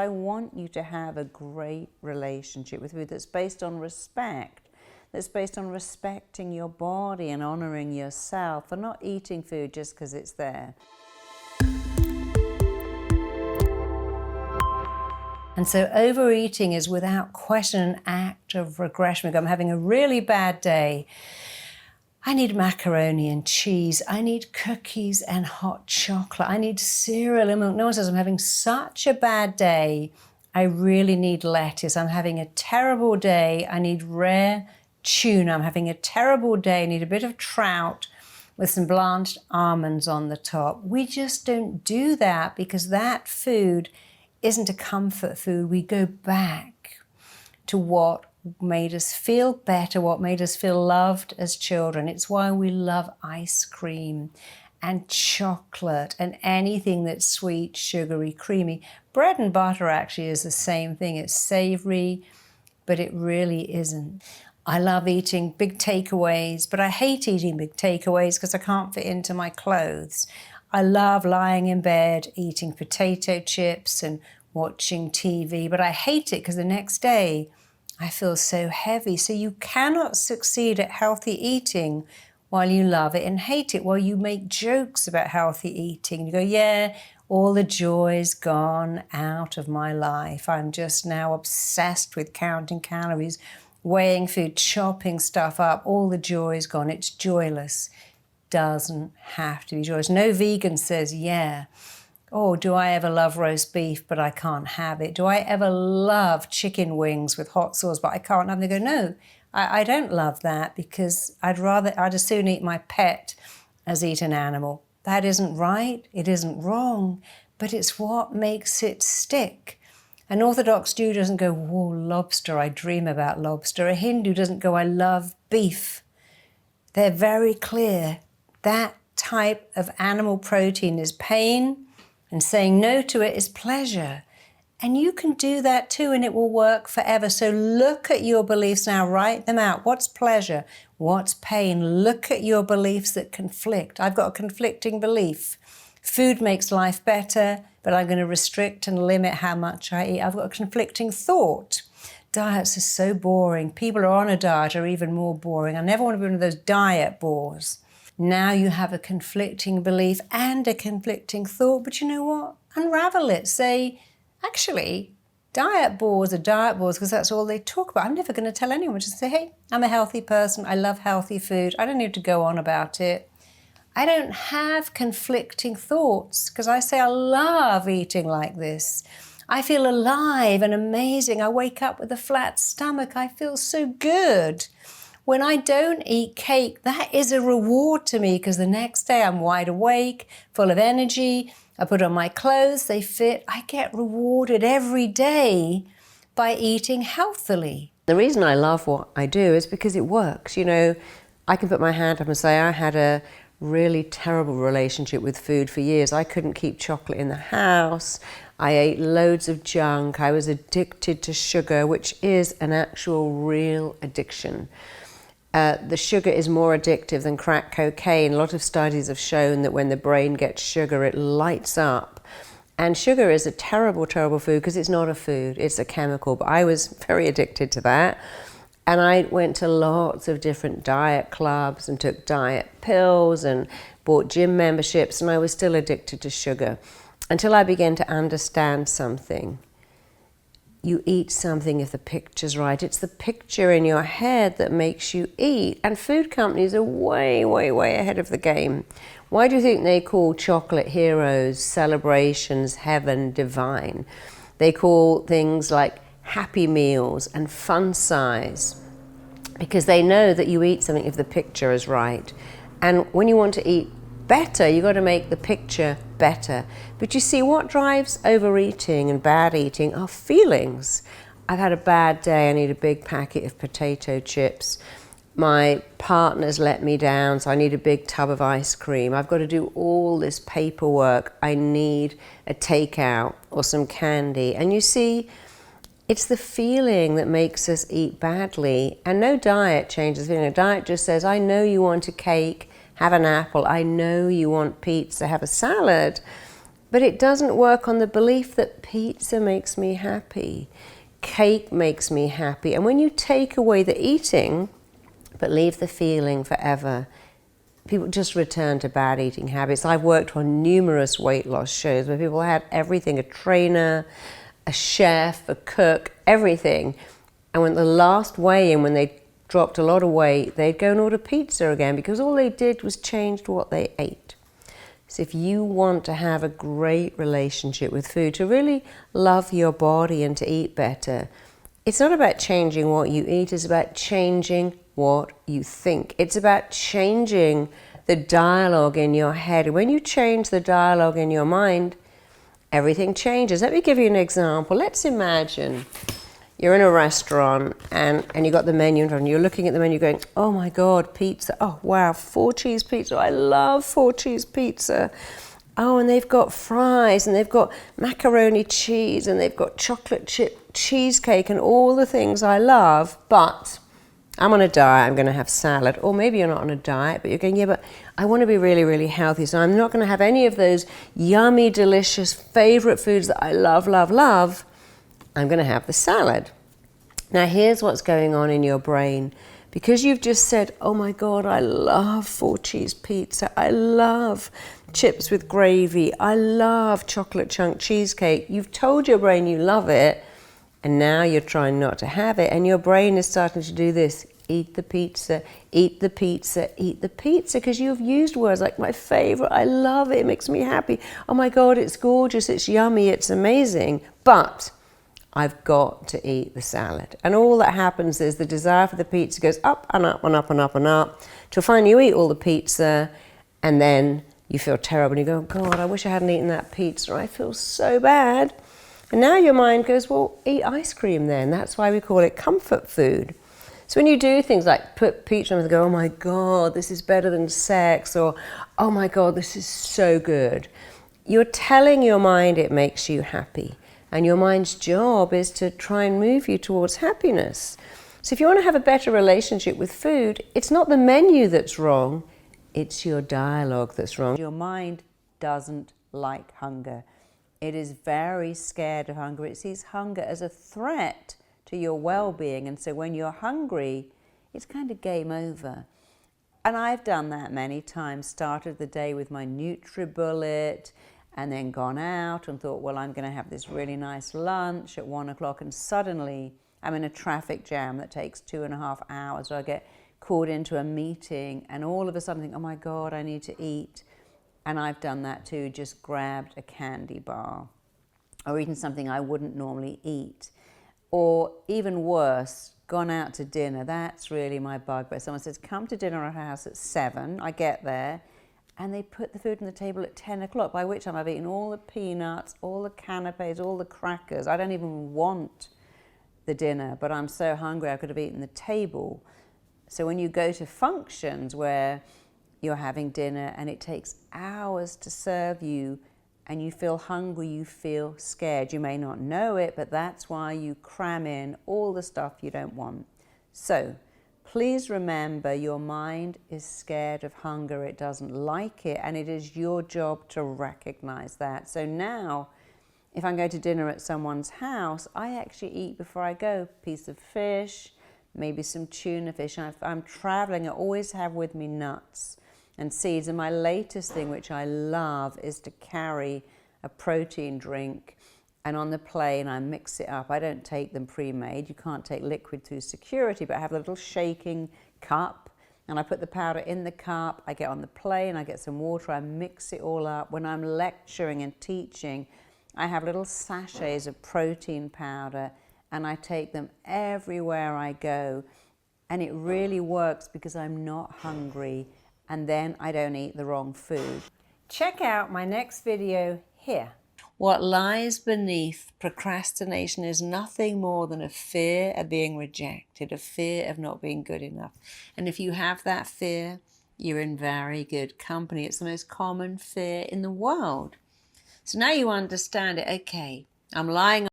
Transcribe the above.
I want you to have a great relationship with food that's based on respect, that's based on respecting your body and honoring yourself, and not eating food just because it's there. And so overeating is without question an act of regression. I'm having a really bad day. I need macaroni and cheese. I need cookies and hot chocolate. I need cereal and milk. No one says I'm having such a bad day. I really need lettuce. I'm having a terrible day. I need rare tuna. I'm having a terrible day. I need a bit of trout with some blanched almonds on the top. We just don't do that because that food isn't a comfort food. We go back to what made us feel better, what made us feel loved as children. It's why we love ice cream and chocolate and anything that's sweet, sugary, creamy. Bread and butter actually is the same thing. It's savory, but it really isn't. I love eating big takeaways, but I hate eating big takeaways because I can't fit into my clothes. I love lying in bed, eating potato chips and watching TV, but I hate it because the next day I feel so heavy. So you cannot succeed at healthy eating while you love it and hate it, while you make jokes about healthy eating. You go, yeah, all the joy's gone out of my life. I'm just now obsessed with counting calories, weighing food, chopping stuff up. All the joy's gone. It's joyless. Doesn't have to be joyous. No vegan says, yeah, oh, do I ever love roast beef, but I can't have it? Do I ever love chicken wings with hot sauce, but I can't have them? They go, no, I don't love that because I'd as soon eat my pet as eat an animal. That isn't right, it isn't wrong, but it's what makes it stick. An Orthodox Jew doesn't go, whoa, lobster, I dream about lobster. A Hindu doesn't go, I love beef. They're very clear. That type of animal protein is pain, and saying no to it is pleasure. And you can do that too, and it will work forever. So look at your beliefs now, write them out. What's pleasure? What's pain? Look at your beliefs that conflict. I've got a conflicting belief. Food makes life better, but I'm going to restrict and limit how much I eat. I've got a conflicting thought. Diets are so boring. People who are on a diet are even more boring. I never want to be one of those diet bores. Now you have a conflicting belief and a conflicting thought, but you know what? Unravel it. Say, actually, diet bores are diet bores because that's all they talk about. I'm never going to tell anyone. Just say, hey, I'm a healthy person. I love healthy food. I don't need to go on about it. I don't have conflicting thoughts because I say I love eating like this. I feel alive and amazing. I wake up with a flat stomach. I feel so good. When I don't eat cake, that is a reward to me because the next day I'm wide awake, full of energy. I put on my clothes, they fit. I get rewarded every day by eating healthily. The reason I love what I do is because it works. You know, I can put my hand up and say I had a really terrible relationship with food for years. I couldn't keep chocolate in the house. I ate loads of junk. I was addicted to sugar, which is an actual real addiction. The sugar is more addictive than crack cocaine. A lot of studies have shown that when the brain gets sugar, it lights up. And sugar is a terrible, terrible food because it's not a food, it's a chemical. But I was very addicted to that. And I went to lots of different diet clubs and took diet pills and bought gym memberships, and I was still addicted to sugar until I began to understand something. You eat something if the picture's right. It's the picture in your head that makes you eat. And food companies are way, way, way ahead of the game. Why do you think they call chocolate heroes, celebrations, heaven, divine? They call things like Happy Meals and Fun Size because they know that you eat something if the picture is right. And when you want to eat better, you've got to make the picture better. But you see, what drives overeating and bad eating are feelings. I've had a bad day, I need a big packet of potato chips. My partner's let me down, so I need a big tub of ice cream. I've got to do all this paperwork. I need a takeout or some candy. And you see, it's the feeling that makes us eat badly. And no diet changes the feeling. A diet just says, I know you want a cake, have an apple. I know you want pizza, have a salad. But it doesn't work on the belief that pizza makes me happy, cake makes me happy. And when you take away the eating, but leave the feeling forever, people just return to bad eating habits. I've worked on numerous weight loss shows where people had everything, a trainer, a chef, a cook, everything. And when the last weigh-in, when they dropped a lot of weight, they'd go and order pizza again because all they did was change what they ate. So if you want to have a great relationship with food, to really love your body and to eat better, it's not about changing what you eat, it's about changing what you think. It's about changing the dialogue in your head. When you change the dialogue in your mind, everything changes. Let me give you an example. Let's imagine you're in a restaurant and you got the menu in front of you. You're looking at the menu going, oh my God, pizza. Oh wow, 4-cheese pizza. I love 4-cheese pizza. Oh, and they've got fries and they've got macaroni cheese and they've got chocolate chip cheesecake and all the things I love, but I'm on a diet, I'm going to have salad. Or maybe you're not on a diet, but you're going, yeah, but I want to be really, really healthy, so I'm not going to have any of those yummy, delicious, favorite foods that I love, love, love. I'm going to have the salad. Now here's what's going on in your brain. Because you've just said, oh my God, I love 4-cheese pizza, I love chips with gravy, I love chocolate chunk cheesecake. You've told your brain you love it, and now you're trying not to have it, and your brain is starting to do this. Eat the pizza, eat the pizza, eat the pizza, because you've used words like my favorite, I love it, it makes me happy. Oh my God, it's gorgeous, it's yummy, it's amazing, but I've got to eat the salad. And all that happens is the desire for the pizza goes up and up and up and up and up, till finally you eat all the pizza, and then you feel terrible, and you go, God, I wish I hadn't eaten that pizza, I feel so bad. And now your mind goes, well, eat ice cream then. That's why we call it comfort food. So when you do things like put pizza on and go, oh my God, this is better than sex, or oh my God, this is so good, you're telling your mind it makes you happy. And your mind's job is to try and move you towards happiness. So if you want to have a better relationship with food, it's not the menu that's wrong, it's your dialogue that's wrong. Your mind doesn't like hunger. It is very scared of hunger. It sees hunger as a threat to your well-being. And so when you're hungry, it's kind of game over. And I've done that many times, started the day with my NutriBullet, and then gone out and thought, well, I'm going to have this really nice lunch at 1 o'clock, and suddenly I'm in a traffic jam that takes 2.5 hours, or I get called into a meeting, and all of a sudden I think, oh my God, I need to eat. And I've done that too, just grabbed a candy bar or eaten something I wouldn't normally eat. Or even worse, gone out to dinner. That's really my bugbear. Someone says, come to dinner at our house at 7. I get there, and they put the food on the table at 10 o'clock, by which time I've eaten all the peanuts, all the canapes, all the crackers. I don't even want the dinner, but I'm so hungry I could have eaten the table. So when you go to functions where you're having dinner and it takes hours to serve you, and you feel hungry, you feel scared. You may not know it, but that's why you cram in all the stuff you don't want. So please remember, your mind is scared of hunger. It doesn't like it, and it is your job to recognize that. So now, if I'm going to dinner at someone's house, I actually eat before I go. Piece of fish, maybe some tuna fish. If I'm traveling, I always have with me nuts and seeds. And my latest thing, which I love, is to carry a protein drink, and on the plane I mix it up. I don't take them pre-made. You can't take liquid through security, but I have a little shaking cup, and I put the powder in the cup. I get on the plane, I get some water, I mix it all up. When I'm lecturing and teaching, I have little sachets of protein powder, and I take them everywhere I go. And it really works because I'm not hungry, and then I don't eat the wrong food. Check out my next video here. What lies beneath procrastination is nothing more than a fear of being rejected, a fear of not being good enough. And if you have that fear, you're in very good company. It's the most common fear in the world. So now you understand it. Okay, I'm lying